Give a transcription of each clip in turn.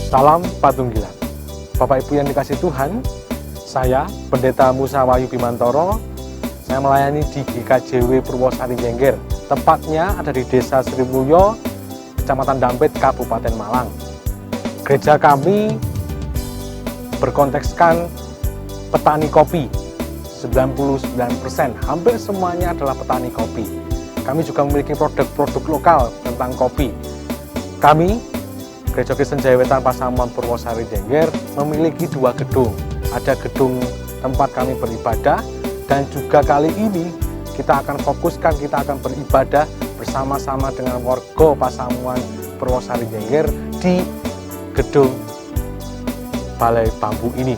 Salam Patunggilan. Bapak Ibu yang dikasih Tuhan, saya Pendeta Musa Wahyu Bimantoro. Saya melayani di GKJW Purwosari Jengger. Tepatnya ada di Desa Srimulyo, Kecamatan Dampit, Kabupaten Malang. Gereja kami berkontekskan petani kopi. 99%, hampir semuanya adalah petani kopi. Kami juga memiliki produk-produk lokal tentang kopi. Kami, Gereja Kristen Jaya Wetan Pasamuan Purwosari Jengger, memiliki 2 gedung. Ada gedung tempat kami beribadah, dan juga kali ini kita akan fokuskan, kita akan beribadah bersama-sama dengan warga Pasamuan Purwosari Jengger di gedung Balai Bambu ini.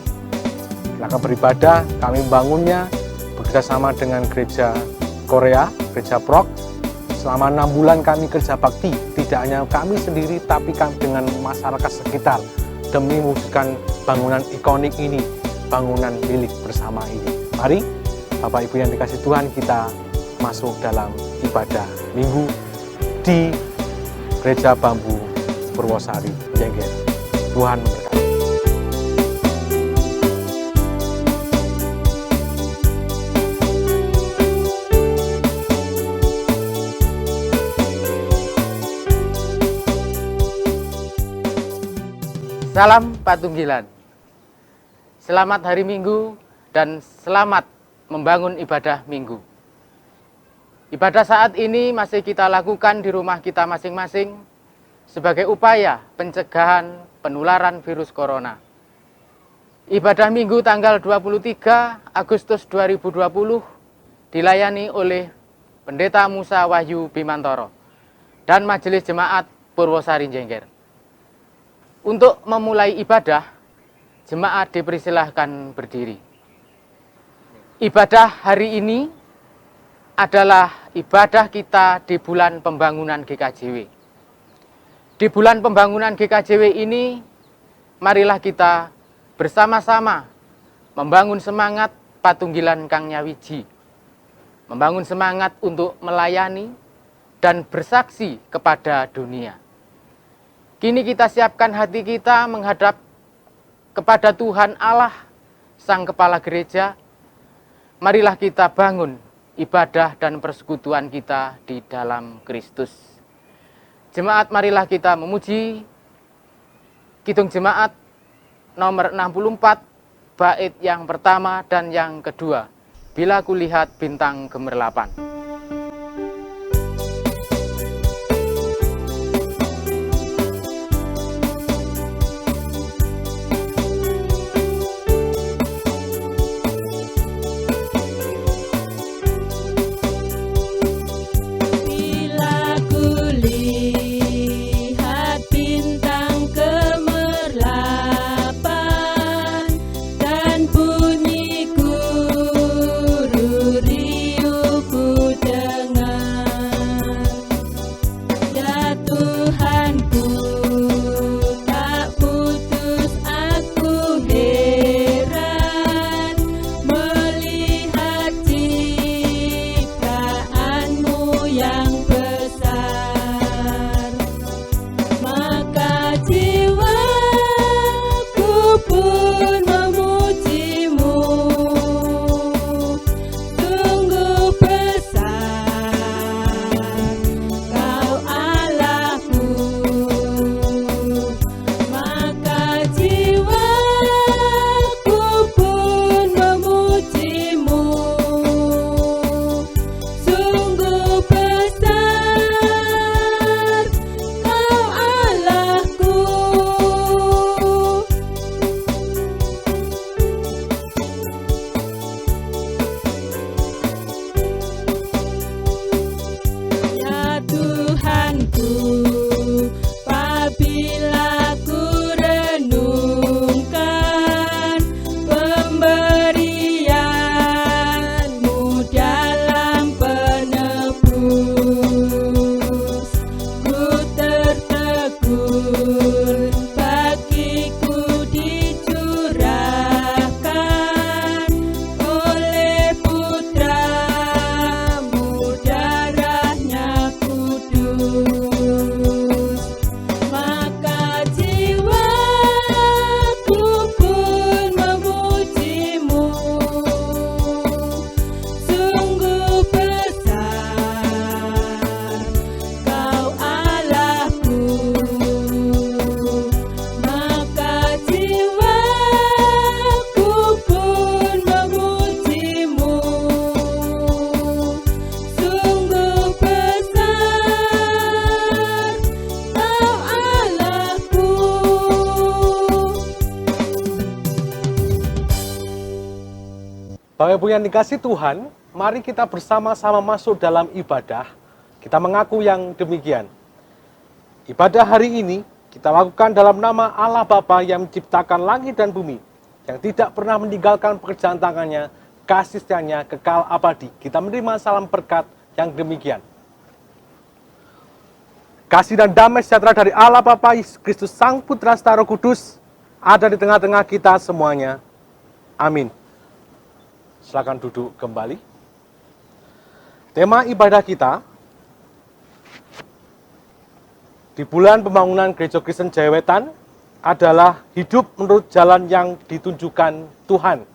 Kita akan beribadah, kami membangunnya bekerjasama dengan gereja Korea, gereja Prok. Selama 6 bulan kami kerja bakti, tidak hanya kami sendiri, tapi kami dengan masyarakat sekitar, demi mewujudkan bangunan ikonik ini, bangunan milik bersama ini. Mari, Bapak Ibu yang dikasih Tuhan, kita masuk dalam ibadah Minggu di Gereja Bambu Purwosari Jengger. Tuhan memberkati. Salam Patunggilan. Selamat hari Minggu dan selamat membangun ibadah Minggu. Ibadah saat ini masih kita lakukan di rumah kita masing-masing sebagai upaya pencegahan penularan virus corona. Ibadah Minggu tanggal 23 Agustus 2020 dilayani oleh Pendeta Musa Wahyu Bimantoro dan Majelis Jemaat Purwosari Jengger. Untuk memulai ibadah, jemaat dipersilahkan berdiri. Ibadah hari ini adalah ibadah kita di bulan pembangunan GKJW. Di bulan pembangunan GKJW ini, marilah kita bersama-sama membangun semangat Patunggilan Kang Nyawiji, membangun semangat untuk melayani dan bersaksi kepada dunia. Kini kita siapkan hati kita menghadap kepada Tuhan Allah, Sang Kepala Gereja. Marilah kita bangun ibadah dan persekutuan kita di dalam Kristus. Jemaat, marilah kita memuji Kidung Jemaat nomor 64, bait yang pertama dan yang kedua. Bila kulihat bintang gemerlapan. Dan bunyi guru riuhku Bapak Ibu yang dikasihi Tuhan, mari kita bersama-sama masuk dalam ibadah. Kita mengaku yang demikian. Ibadah hari ini kita lakukan dalam nama Allah Bapa yang menciptakan langit dan bumi, yang tidak pernah meninggalkan pekerjaan tangannya, kasih setianya kekal abadi. Kita menerima salam berkat yang demikian. Kasih dan damai sejahtera dari Allah Bapa, Yesus Kristus Sang Putra serta Roh Kudus ada di tengah-tengah kita semuanya. Amin. Silakan duduk kembali. Tema ibadah kita di bulan pembangunan Gereja Kristen Jaya Wetan adalah hidup menurut jalan yang ditunjukkan Tuhan.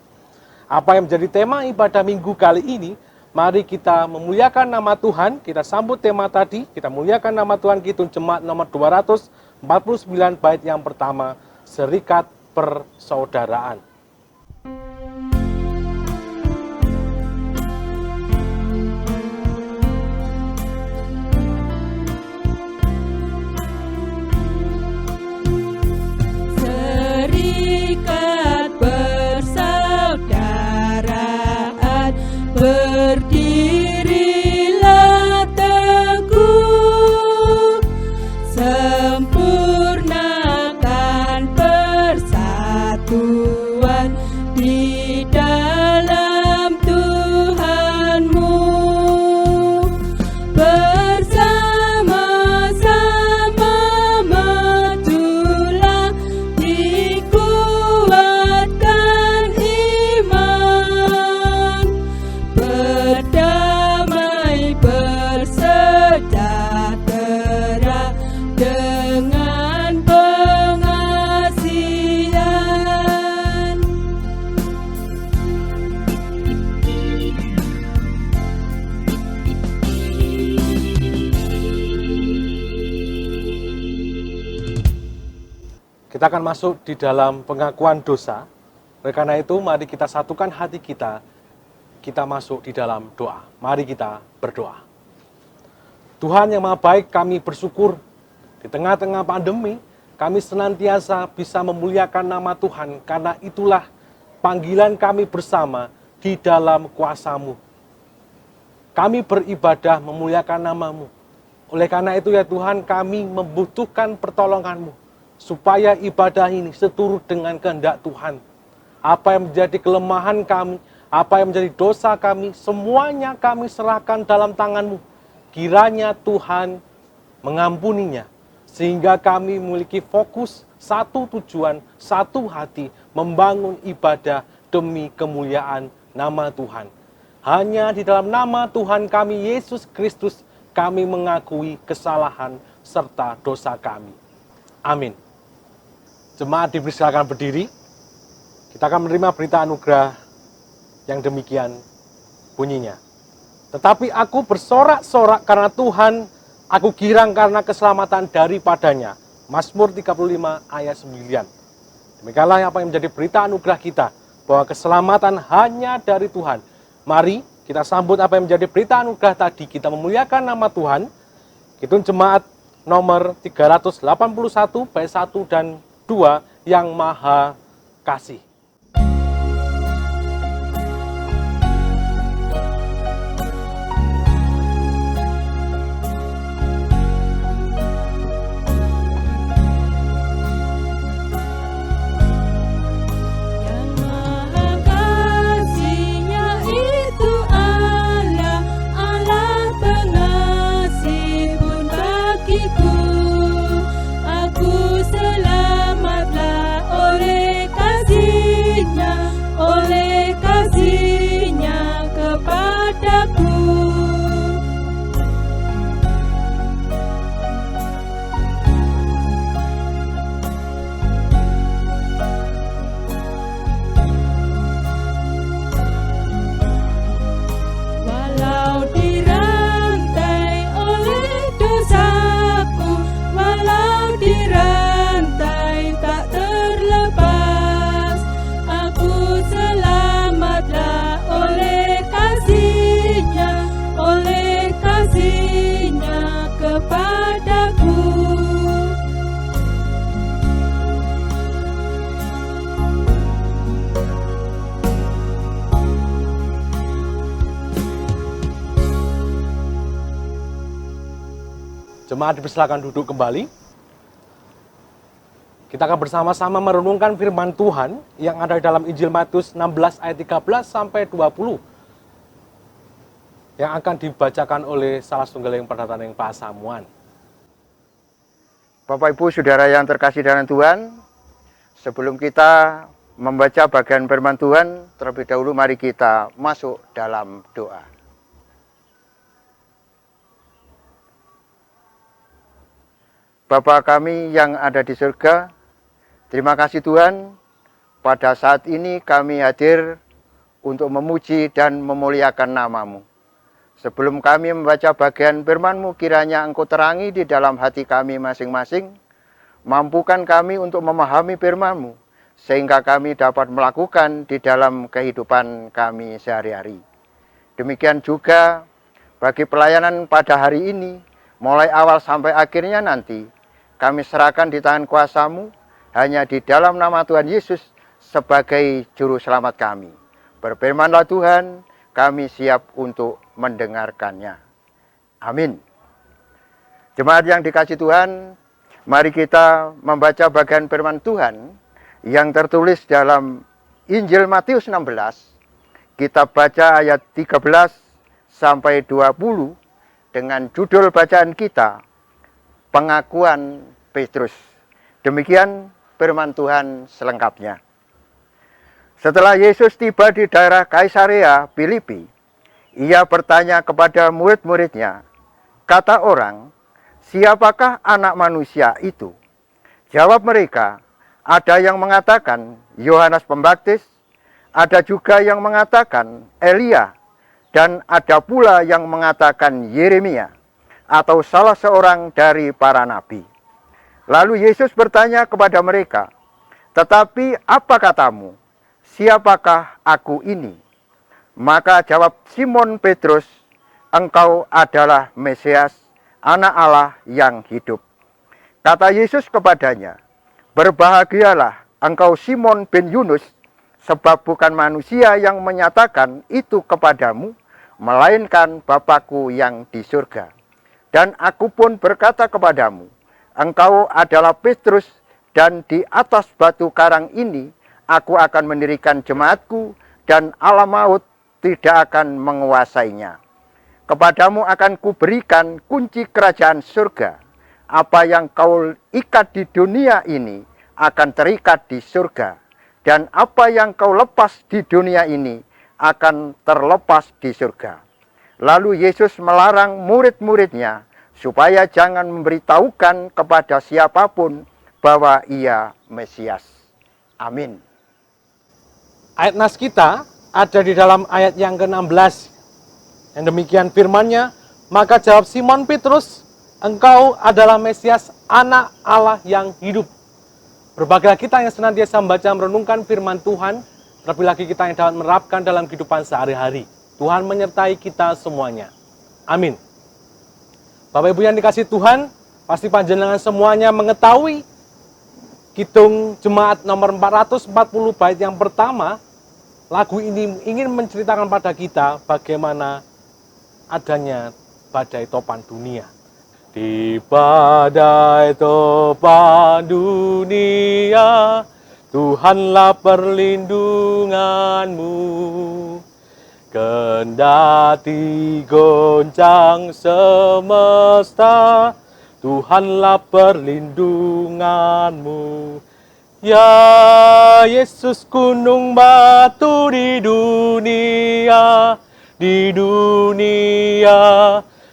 Apa yang menjadi tema ibadah minggu kali ini? Mari kita memuliakan nama Tuhan. Kita sambut tema tadi. Kita muliakan nama Tuhan. Kidung Jemaat nomor 249 bait yang pertama, Serikat Persaudaraan. Berdirilah teguh, sempurnakan persatuan di dalam Tuhanmu. Bersama-sama majulah, dikuatkan iman, berdamai bersejahtera dengan pengasihan. Kita akan masuk di dalam pengakuan dosa. Oleh karena itu, mari kita satukan hati kita. Kita masuk di dalam doa. Mari kita berdoa. Tuhan yang Maha Baik, kami bersyukur di tengah-tengah pandemi, kami senantiasa bisa memuliakan nama Tuhan, karena itulah panggilan kami bersama di dalam kuasa-Mu. Kami beribadah memuliakan nama-Mu. Oleh karena itu ya Tuhan, kami membutuhkan pertolongan-Mu, supaya ibadah ini seturut dengan kehendak Tuhan. Apa yang menjadi kelemahan kami, apa yang menjadi dosa kami, semuanya kami serahkan dalam tangan-Mu. Kiranya Tuhan mengampuninya, sehingga kami memiliki fokus, satu tujuan, satu hati, membangun ibadah demi kemuliaan nama Tuhan. Hanya di dalam nama Tuhan kami, Yesus Kristus, kami mengakui kesalahan serta dosa kami. Amin. Jemaat dipersilakan berdiri. Kita akan menerima berita anugerah yang demikian bunyinya. Tetapi aku bersorak-sorak karena Tuhan, aku girang karena keselamatan daripadanya. Mazmur 35 ayat 9. Demikianlah apa yang menjadi berita anugerah kita, bahwa keselamatan hanya dari Tuhan. Mari kita sambut apa yang menjadi berita anugerah tadi. Kita memuliakan nama Tuhan. Kidung Jemaat nomor 381 bait 1 dan 2 yang Maha Kasih. Aku selamatlah oleh kasih. Jemaat dipersilakan duduk kembali. Kita akan bersama-sama merenungkan firman Tuhan yang ada di dalam Injil Matius 16 ayat 13 sampai 20 yang akan dibacakan oleh salah setunggaling pendataning Pak Samuan. Bapak Ibu Saudara yang terkasih dalam Tuhan, sebelum kita membaca bagian firman Tuhan, terlebih dahulu mari kita masuk dalam doa. Bapa kami yang ada di surga, terima kasih Tuhan, pada saat ini kami hadir untuk memuji dan memuliakan nama-Mu. Sebelum kami membaca bagian firman-Mu, kiranya Engkau terangi di dalam hati kami masing-masing, mampukan kami untuk memahami firman-Mu, sehingga kami dapat melakukan di dalam kehidupan kami sehari-hari. Demikian juga bagi pelayanan pada hari ini, mulai awal sampai akhirnya nanti, kami serahkan di tangan kuasa-Mu, hanya di dalam nama Tuhan Yesus sebagai Juru Selamat kami. Berfirmanlah Tuhan, kami siap untuk mendengarkannya. Amin. Jemaat yang dikasihi Tuhan, mari kita membaca bagian firman Tuhan yang tertulis dalam Injil Matius 16. Kita baca ayat 13 sampai 20 dengan judul bacaan kita, Pengakuan Petrus. Demikian firman Tuhan selengkapnya. Setelah Yesus tiba di daerah Kaisarea Filipi, ia bertanya kepada murid-muridnya, kata orang, siapakah anak manusia itu? Jawab mereka, ada yang mengatakan Yohanes Pembaptis, ada juga yang mengatakan Elia, dan ada pula yang mengatakan Yeremia, atau salah seorang dari para nabi. Lalu Yesus bertanya kepada mereka, tetapi apa katamu? Siapakah aku ini? Maka jawab Simon Petrus, engkau adalah Mesias, Anak Allah yang hidup. Kata Yesus kepadanya, berbahagialah engkau Simon bin Yunus, sebab bukan manusia yang menyatakan itu kepadamu, melainkan Bapa-Ku yang di surga. Dan aku pun berkata kepadamu, engkau adalah Petrus, dan di atas batu karang ini aku akan mendirikan jemaatku, dan alam maut tidak akan menguasainya. Kepadamu akan kuberikan kunci kerajaan surga. Apa yang kau ikat di dunia ini akan terikat di surga, dan apa yang kau lepas di dunia ini akan terlepas di surga. Lalu Yesus melarang murid-muridnya supaya jangan memberitahukan kepada siapapun bahwa ia Mesias. Amin. Ayat nas kita ada di dalam ayat yang ke-16. Yang demikian firman-Nya, maka jawab Simon Petrus, engkau adalah Mesias, Anak Allah yang hidup. Berbahagialah kita yang senantiasa membaca merenungkan firman Tuhan, terlebih lagi kita yang dapat menerapkan dalam kehidupan sehari-hari. Tuhan menyertai kita semuanya. Amin. Bapak Ibu yang dikasihi Tuhan, pasti panjenengan semuanya mengetahui Kidung Jemaat nomor 440 bait yang pertama. Lagu ini ingin menceritakan pada kita bagaimana adanya badai topan dunia. Di badai topan dunia, Tuhanlah perlindunganmu. Kendati goncang semesta, Tuhanlah perlindunganmu. Ya Yesus gunung batu di dunia, di dunia,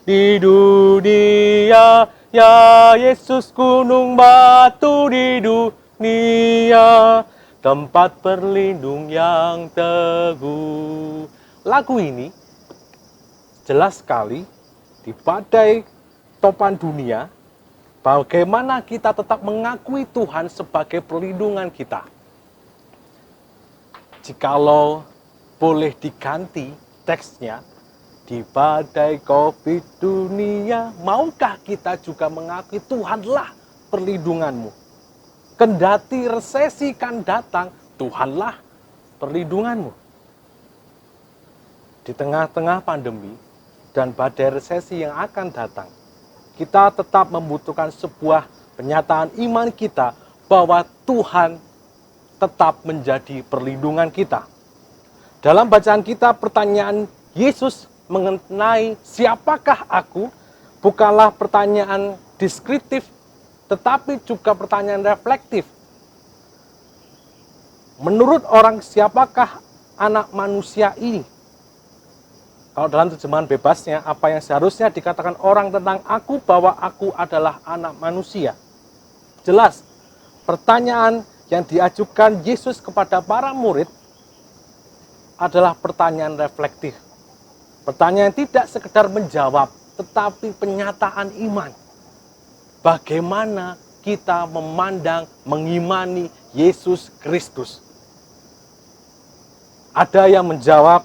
di dunia. Ya Yesus gunung batu di dunia, tempat berlindung yang teguh. Lagu ini jelas sekali di badai topan dunia, bagaimana kita tetap mengakui Tuhan sebagai perlindungan kita. Jikalau boleh diganti teksnya, di badai COVID dunia, maukah kita juga mengakui Tuhanlah perlindunganmu? Kendati resesi kan datang, Tuhanlah perlindunganmu. Di tengah-tengah pandemi dan badai resesi yang akan datang, kita tetap membutuhkan sebuah penyataan iman kita bahwa Tuhan tetap menjadi perlindungan kita. Dalam bacaan kita, pertanyaan Yesus mengenai siapakah aku bukanlah pertanyaan deskriptif, tetapi juga pertanyaan reflektif. Menurut orang, siapakah anak manusia ini? Kalau dalam terjemahan bebasnya, apa yang seharusnya dikatakan orang tentang aku bahwa aku adalah anak manusia? Jelas, pertanyaan yang diajukan Yesus kepada para murid adalah pertanyaan reflektif. Pertanyaan tidak sekedar menjawab, tetapi penyataan iman. Bagaimana kita memandang, mengimani Yesus Kristus? Ada yang menjawab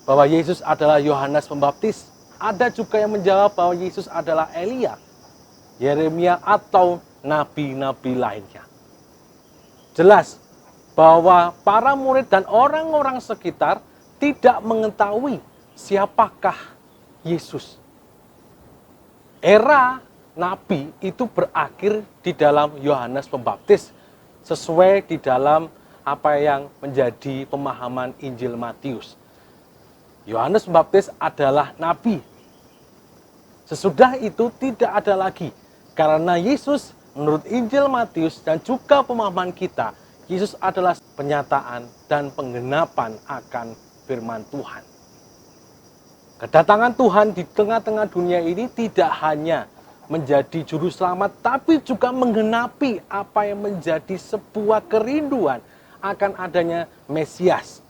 bahwa Yesus adalah Yohanes Pembaptis. Ada juga yang menjawab bahwa Yesus adalah Elia, Yeremia, atau nabi-nabi lainnya. Jelas bahwa para murid dan orang-orang sekitar tidak mengetahui siapakah Yesus. Era nabi itu berakhir di dalam Yohanes Pembaptis, sesuai di dalam apa yang menjadi pemahaman Injil Matius. Yohanes Pembaptis adalah nabi. Sesudah itu tidak ada lagi. Karena Yesus menurut Injil Matius dan juga pemahaman kita, Yesus adalah penyataan dan penggenapan akan firman Tuhan. Kedatangan Tuhan di tengah-tengah dunia ini tidak hanya menjadi juru selamat, tapi juga menggenapi apa yang menjadi sebuah kerinduan akan adanya Mesias.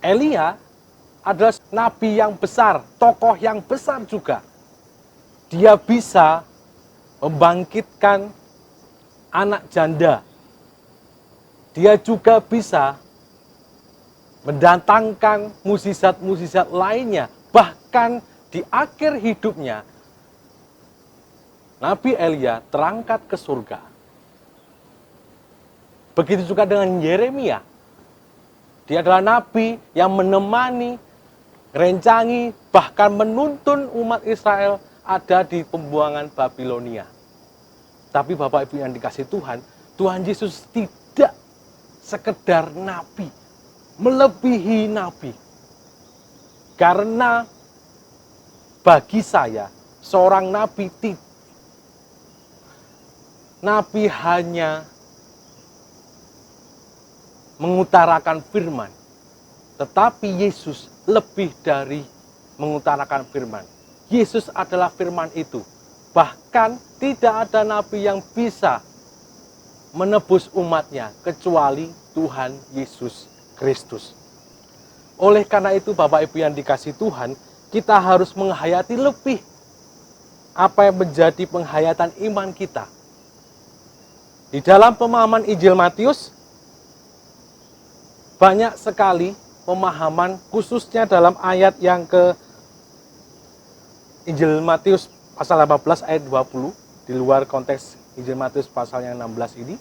Elia adalah nabi yang besar, tokoh yang besar juga. Dia bisa membangkitkan anak janda. Dia juga bisa mendatangkan mukjizat-mukjizat lainnya. Bahkan di akhir hidupnya, Nabi Elia terangkat ke surga. Begitu juga dengan Yeremia. Dia adalah nabi yang menemani, rencangi, bahkan menuntun umat Israel ada di pembuangan Babilonia. Tapi Bapak Ibu yang dikasihi Tuhan, Tuhan Yesus tidak sekedar nabi, melebihi nabi. Karena bagi saya, seorang nabi hanya mengutarakan firman. Tetapi Yesus lebih dari mengutarakan firman. Yesus adalah firman itu. Bahkan tidak ada nabi yang bisa menebus umatnya kecuali Tuhan Yesus Kristus. Oleh karena itu Bapak Ibu yang dikasihi Tuhan, kita harus menghayati lebih apa yang menjadi penghayatan iman kita. Di dalam pemahaman Injil Matius, banyak sekali pemahaman, khususnya dalam ayat yang ke Injil Matius pasal 18 ayat 20, di luar konteks Injil Matius pasal yang 16 ini.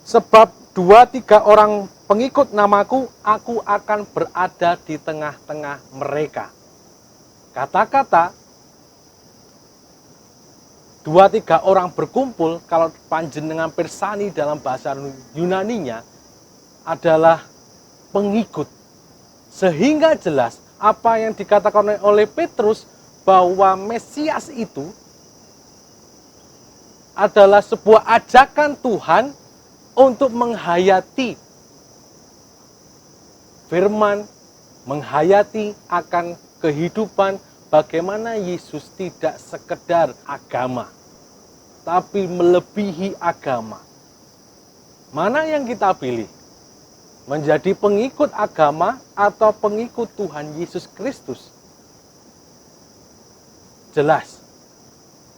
Sebab 2-3 orang pengikut namaku, aku akan berada di tengah-tengah mereka. Kata-kata 2-3 orang berkumpul, kalau panjenengan pirsani dalam bahasa Yunaninya, adalah pengikut. Sehingga jelas apa yang dikatakan oleh Petrus bahwa Mesias itu adalah sebuah ajakan Tuhan untuk menghayati firman, menghayati akan kehidupan bagaimana Yesus tidak sekedar agama, tapi melebihi agama. Mana yang kita pilih? Menjadi pengikut agama atau pengikut Tuhan Yesus Kristus? Jelas,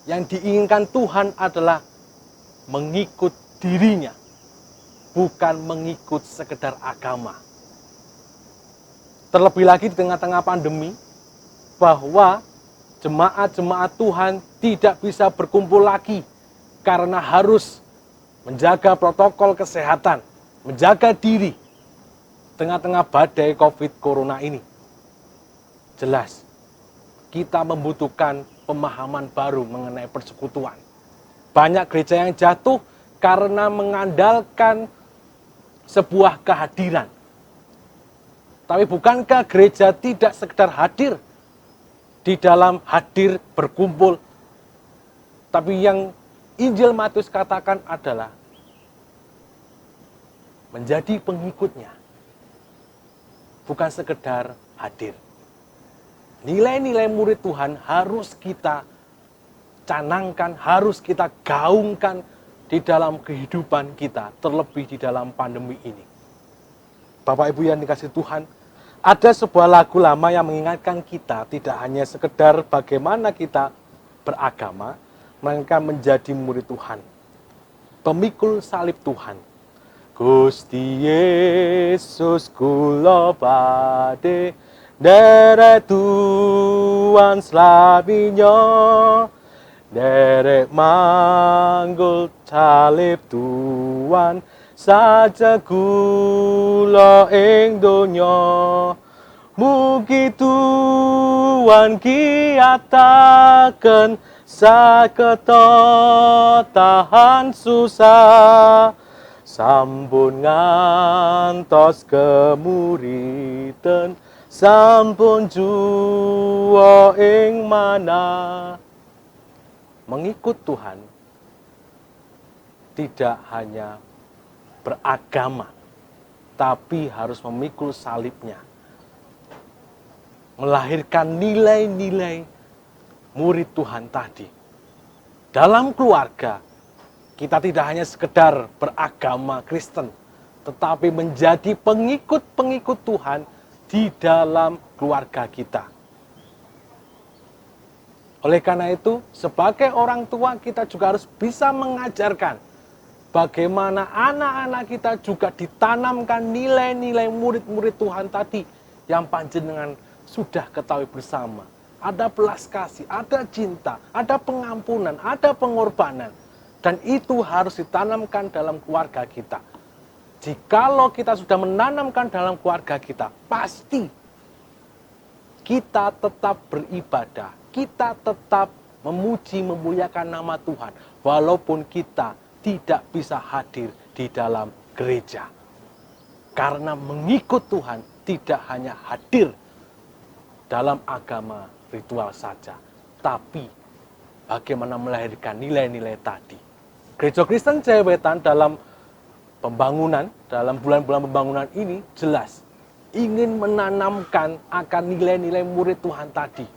yang diinginkan Tuhan adalah mengikut dirinya, bukan mengikut sekedar agama. Terlebih lagi di tengah-tengah pandemi, bahwa jemaat-jemaat Tuhan tidak bisa berkumpul lagi karena harus menjaga protokol kesehatan, menjaga diri tengah-tengah badai COVID Corona ini. Jelas, kita membutuhkan pemahaman baru mengenai persekutuan. Banyak gereja yang jatuh karena mengandalkan sebuah kehadiran. Tapi bukankah gereja tidak sekedar hadir di dalam hadir berkumpul, tapi yang Injil Matius katakan adalah menjadi pengikutnya, bukan sekedar hadir. Nilai-nilai murid Tuhan harus kita canangkan, harus kita gaungkan di dalam kehidupan kita, terlebih di dalam pandemi ini. Bapak Ibu yang dikasihi Tuhan, ada sebuah lagu lama yang mengingatkan kita tidak hanya sekedar bagaimana kita beragama, melainkan menjadi murid Tuhan, pemikul salib Tuhan. Gusti Yesus kula badhe derek Tuhan slabinya, derek manggul salib Tuhan saja kula ing donya. Mugi Tuhan kiyataken saketa tahan susah, sampun ngantos kemuritan, sampun juwa ing manah. Mengikut Tuhan tidak hanya beragama, tapi harus memikul salibnya, melahirkan nilai-nilai murid Tuhan tadi. Dalam keluarga, kita tidak hanya sekedar beragama Kristen, tetapi menjadi pengikut-pengikut Tuhan di dalam keluarga kita. Oleh karena itu, sebagai orang tua kita juga harus bisa mengajarkan bagaimana anak-anak kita juga ditanamkan nilai-nilai murid-murid Tuhan tadi yang panjenengan sudah ketahui bersama. Ada belas kasih, ada cinta, ada pengampunan, ada pengorbanan. Dan itu harus ditanamkan dalam keluarga kita. Jikalau kita sudah menanamkan dalam keluarga kita, pasti kita tetap beribadah, kita tetap memuji, memuliakan nama Tuhan, walaupun kita tidak bisa hadir di dalam gereja. Karena mengikut Tuhan tidak hanya hadir dalam agama ritual saja, tapi bagaimana melahirkan nilai-nilai tadi. Gereja Kristen Jaya Wetan dalam pembangunan, dalam bulan-bulan pembangunan ini jelas ingin menanamkan akan nilai-nilai murid Tuhan tadi.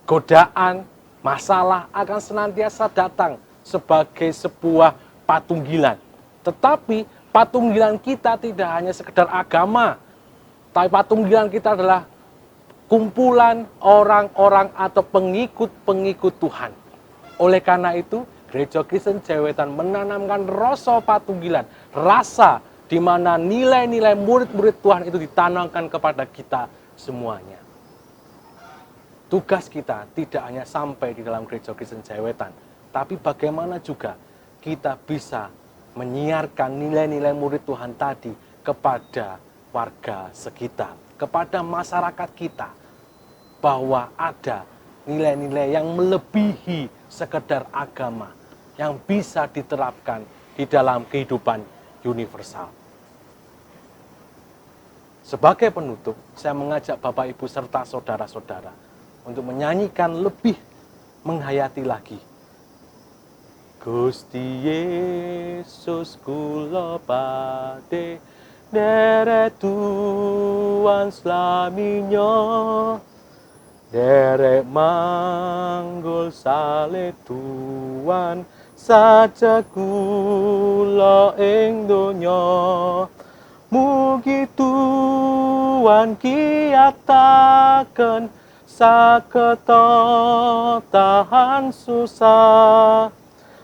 Godaan, masalah akan senantiasa datang sebagai sebuah patunggilan. Tetapi patunggilan kita tidak hanya sekedar agama, tapi patunggilan kita adalah kumpulan orang-orang atau pengikut-pengikut Tuhan. Oleh karena itu, Gereja Kristen Jaya Wetan menanamkan rasa patunggilan, rasa di mana nilai-nilai murid-murid Tuhan itu ditanamkan kepada kita semuanya. Tugas kita tidak hanya sampai di dalam Gereja Kristen Jaya Wetan, tapi bagaimana juga kita bisa menyiarkan nilai-nilai murid Tuhan tadi kepada warga sekitar, kepada masyarakat kita, bahwa ada nilai-nilai yang melebihi sekedar agama, yang bisa diterapkan di dalam kehidupan universal. Sebagai penutup, saya mengajak Bapak Ibu serta saudara-saudara untuk menyanyikan lebih menghayati lagi. Gusti Yesus kula badhe derek Tuhan slaminyo, derek manggul salib Tuhan saja kula ing donya. Mugi Tuhan kiyataken saketa tahan susah,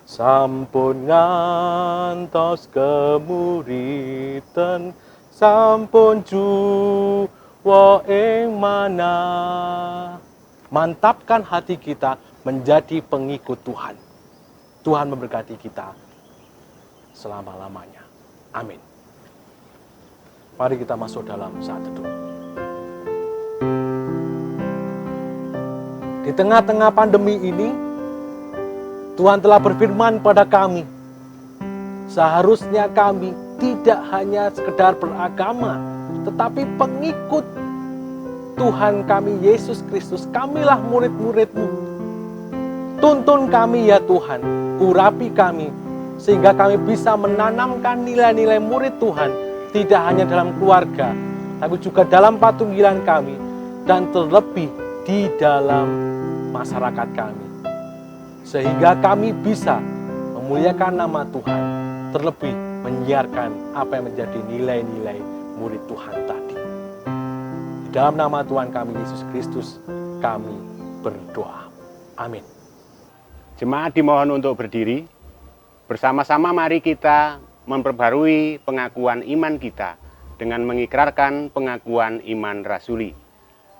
sampun ngantos kemuritan, sampun juwa ing manah. Mantapkan hati kita menjadi pengikut Tuhan. Tuhan memberkati kita selama-lamanya. Amin. Mari kita masuk dalam saat teduh. Di tengah-tengah pandemi ini, Tuhan telah berfirman pada kami, seharusnya kami tidak hanya sekedar beragama, tetapi pengikut Tuhan kami Yesus Kristus. Kamilah murid-murid-Mu. Tuntun kami ya Tuhan, urapi kami, sehingga kami bisa menanamkan nilai-nilai murid Tuhan, tidak hanya dalam keluarga, tapi juga dalam patunggilan kami, dan terlebih di dalam masyarakat kami. Sehingga kami bisa memuliakan nama Tuhan, terlebih menyiarkan apa yang menjadi nilai-nilai murid Tuhan tadi. Di dalam nama Tuhan kami Yesus Kristus, kami berdoa. Amin. Jemaat dimohon untuk berdiri. Bersama-sama mari kita memperbarui pengakuan iman kita dengan mengikrarkan pengakuan iman rasuli.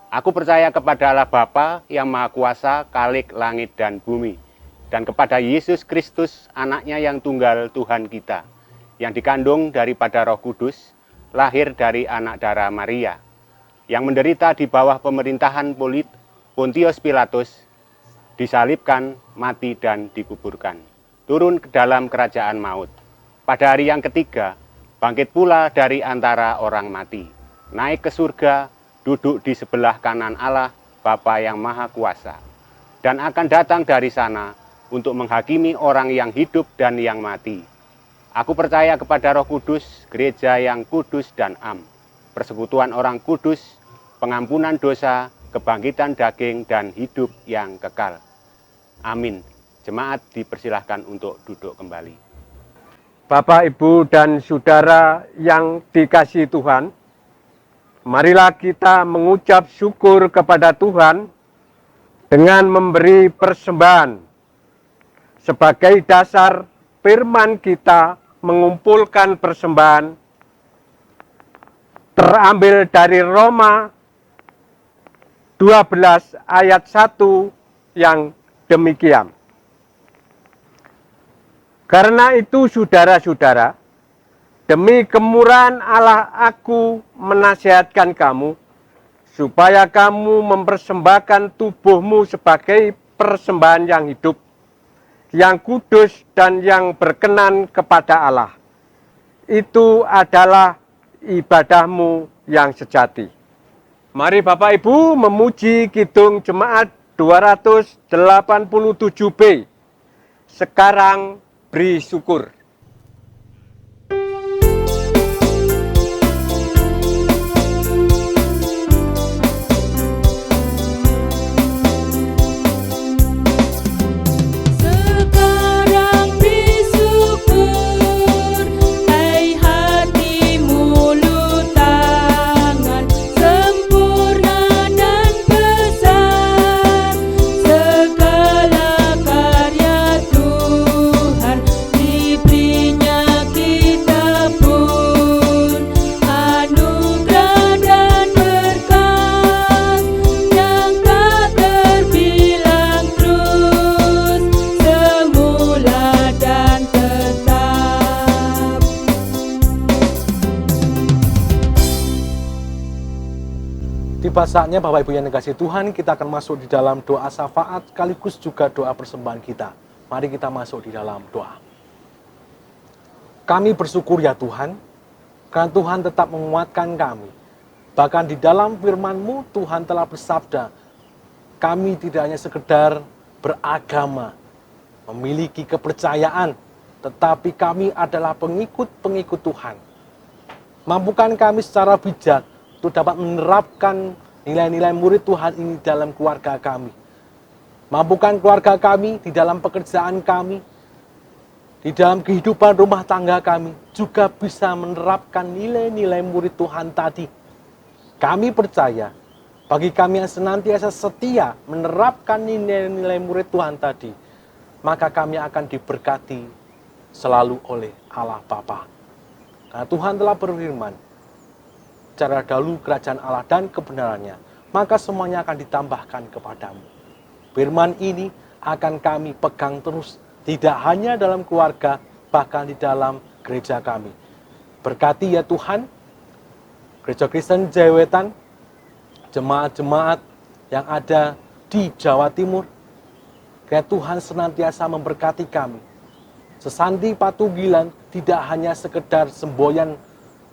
Aku percaya kepada Allah Bapa yang Maha Kuasa, Khalik langit dan bumi, dan kepada Yesus Kristus, anaknya yang tunggal Tuhan kita, yang dikandung daripada Roh Kudus, lahir dari anak darah Maria, yang menderita di bawah pemerintahan Pontius Pilatus, disalibkan, mati dan dikuburkan, turun ke dalam kerajaan maut. Pada hari yang ketiga, bangkit pula dari antara orang mati, naik ke surga, duduk di sebelah kanan Allah, Bapa yang Maha Kuasa, dan akan datang dari sana untuk menghakimi orang yang hidup dan yang mati. Aku percaya kepada Roh Kudus, gereja yang kudus dan am, persekutuan orang kudus, pengampunan dosa, kebangkitan daging, dan hidup yang kekal. Amin. Jemaat dipersilahkan untuk duduk kembali. Bapak, Ibu, dan Saudara yang dikasihi Tuhan, marilah kita mengucap syukur kepada Tuhan dengan memberi persembahan. Sebagai dasar firman kita mengumpulkan persembahan terambil dari Roma 12 ayat 1 yang demikian. Karena itu saudara-saudara, demi kemurahan Allah aku menasihatkan kamu, supaya kamu mempersembahkan tubuhmu sebagai persembahan yang hidup, yang kudus dan yang berkenan kepada Allah. Itu adalah ibadahmu yang sejati. Mari Bapak Ibu memuji Kidung Jemaat 287B. Sekarang beri syukur. Sekarang bersyukur, hai hati mulut tangan, sempurna dan besar segala karya Tuhan, diberinya kita pun anugerah dan berkat yang tak terbilang, terus semula dan tetap. Tiba saatnya Bapak Ibu yang dikasihi Tuhan, kita akan masuk di dalam doa syafaat sekaligus juga doa persembahan kita. Mari kita masuk di dalam doa. Kami bersyukur ya Tuhan, karena Tuhan tetap menguatkan kami. Bahkan di dalam firman-Mu Tuhan telah bersabda, kami tidak hanya sekedar beragama, memiliki kepercayaan, tetapi kami adalah pengikut-pengikut Tuhan. Mampukan kami secara bijak untuk dapat menerapkan nilai-nilai murid Tuhan ini dalam keluarga kami. Mampukan keluarga kami di dalam pekerjaan kami, di dalam kehidupan rumah tangga kami, juga bisa menerapkan nilai-nilai murid Tuhan tadi. Kami percaya, bagi kami yang senantiasa setia menerapkan nilai-nilai murid Tuhan tadi, maka kami akan diberkati selalu oleh Allah Bapa. Karena Tuhan telah berfirman, cara dahulu kerajaan Allah dan kebenarannya, maka semuanya akan ditambahkan kepadamu. Firman ini akan kami pegang terus, tidak hanya dalam keluarga, bahkan di dalam gereja kami. Berkati ya Tuhan, Gereja Kristen Jaya Wetan, jemaat-jemaat yang ada di Jawa Timur. Kiranya Tuhan senantiasa memberkati kami. Sesanti Patugilan tidak hanya sekedar semboyan,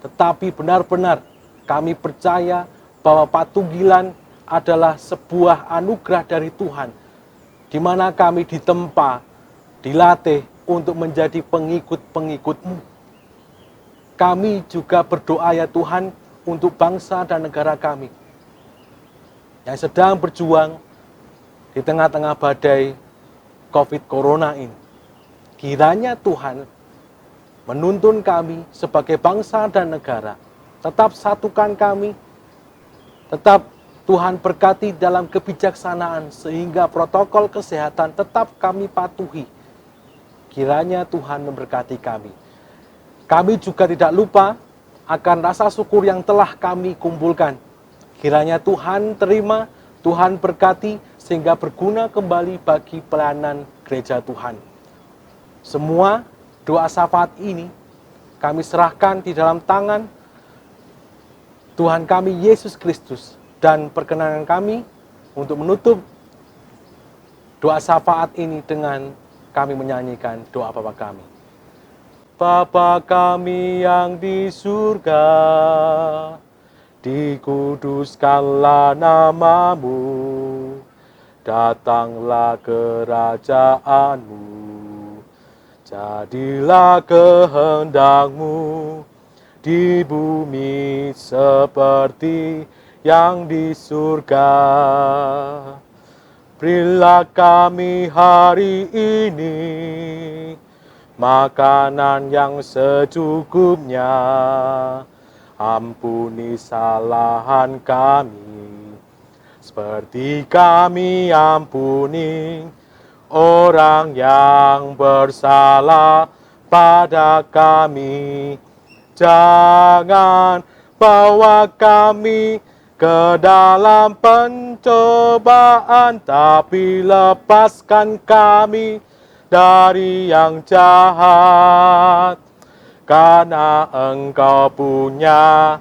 tetapi benar-benar kami percaya bahwa Patugilan adalah sebuah anugerah dari Tuhan, di mana kami ditempa, dilatih untuk menjadi pengikut-pengikut-Mu. Kami juga berdoa ya Tuhan untuk bangsa dan negara kami yang sedang berjuang di tengah-tengah badai COVID Corona ini. Kiranya Tuhan menuntun kami sebagai bangsa dan negara. Tetap satukan kami, tetap Tuhan berkati dalam kebijaksanaan sehingga protokol kesehatan tetap kami patuhi. Kiranya Tuhan memberkati kami. Kami juga tidak lupa akan rasa syukur yang telah kami kumpulkan. Kiranya Tuhan terima, Tuhan berkati sehingga berguna kembali bagi pelayanan gereja Tuhan. Semua doa syafaat ini kami serahkan di dalam tangan Tuhan kami Yesus Kristus, dan perkenankan kami untuk menutup doa syafaat ini dengan kami menyanyikan doa Bapa kami. Bapa kami yang di surga, dikuduskanlah nama-Mu, datanglah kerajaan-Mu. Jadilah kehendak-Mu di bumi seperti yang di surga. Berilah kami hari ini makanan yang secukupnya. Ampuni kesalahan kami, seperti kami ampuni orang yang bersalah pada kami. Jangan bawa kami ke dalam pencobaan, tapi lepaskan kami dari yang jahat. Karena Engkau punya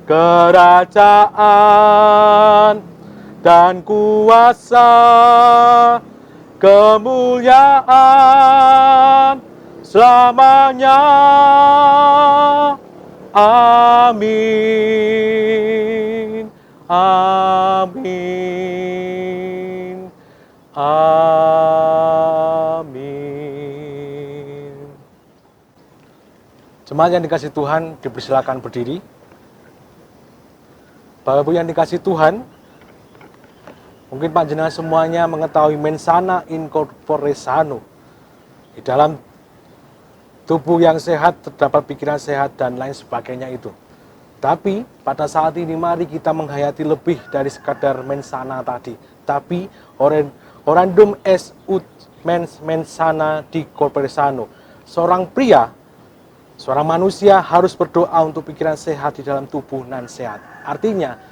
kerajaan dan kuasa, kemuliaan selamanya. Amin. Amin. Amin. Jemaat yang dikasih Tuhan, dipersilakan berdiri. Bapak Ibu yang dikasih Tuhan, mungkin panjenengan semuanya mengetahui mensana in corpore sano. Di dalam tubuh yang sehat terdapat pikiran sehat dan lain sebagainya itu. Tapi pada saat ini mari kita menghayati lebih dari sekadar mensana tadi. Tapi orandum est ut mensana di corpore sano. Seorang pria, seorang manusia harus berdoa untuk pikiran sehat di dalam tubuh nan sehat. Artinya,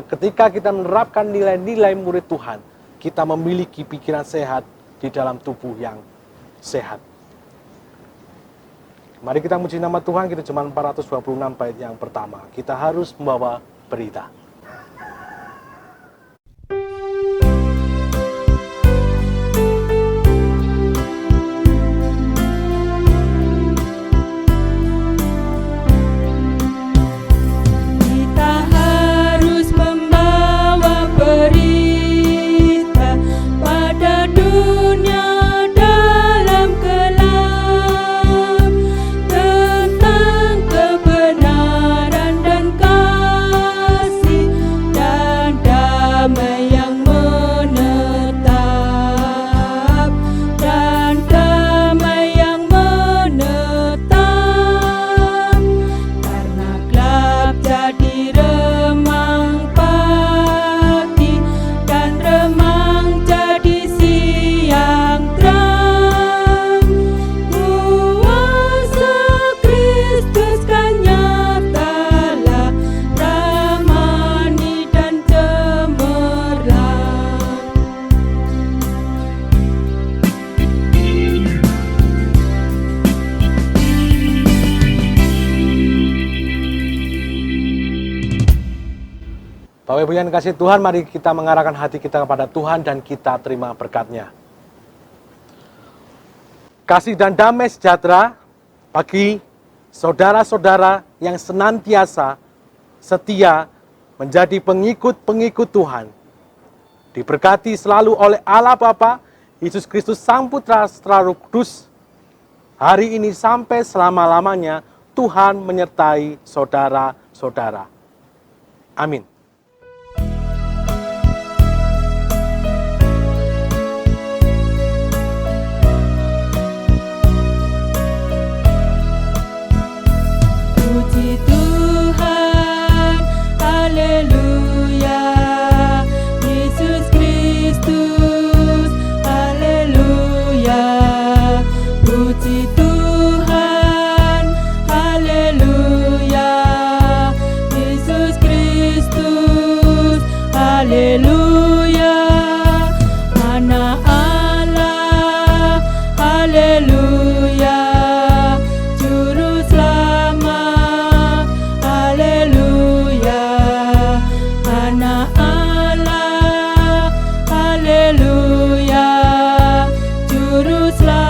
ketika kita menerapkan nilai-nilai murid Tuhan, kita memiliki pikiran sehat di dalam tubuh yang sehat. Mari kita muji nama Tuhan, kita cuma 426 bait yang pertama. Kita harus membawa berita. Tentang kebenaran dan kasih. Bapak Ibu yang dikasihi Tuhan, mari kita mengarahkan hati kita kepada Tuhan dan kita terima berkat-Nya. Kasih dan damai sejahtera bagi saudara-saudara yang senantiasa setia menjadi pengikut-pengikut Tuhan. Diberkati selalu oleh Allah Bapa, Yesus Kristus Sang Putra Roh Kudus. Hari ini sampai selama-lamanya Tuhan menyertai saudara-saudara. Amin. Puji Tuhan, haleluya. Yesus Kristus, haleluya. Puji Tuhan, haleluya. Yesus Kristus, haleluya. Anak Allah, haleluya. Juru selamat, haleluya. Anak Allah, haleluya. Juru selamat,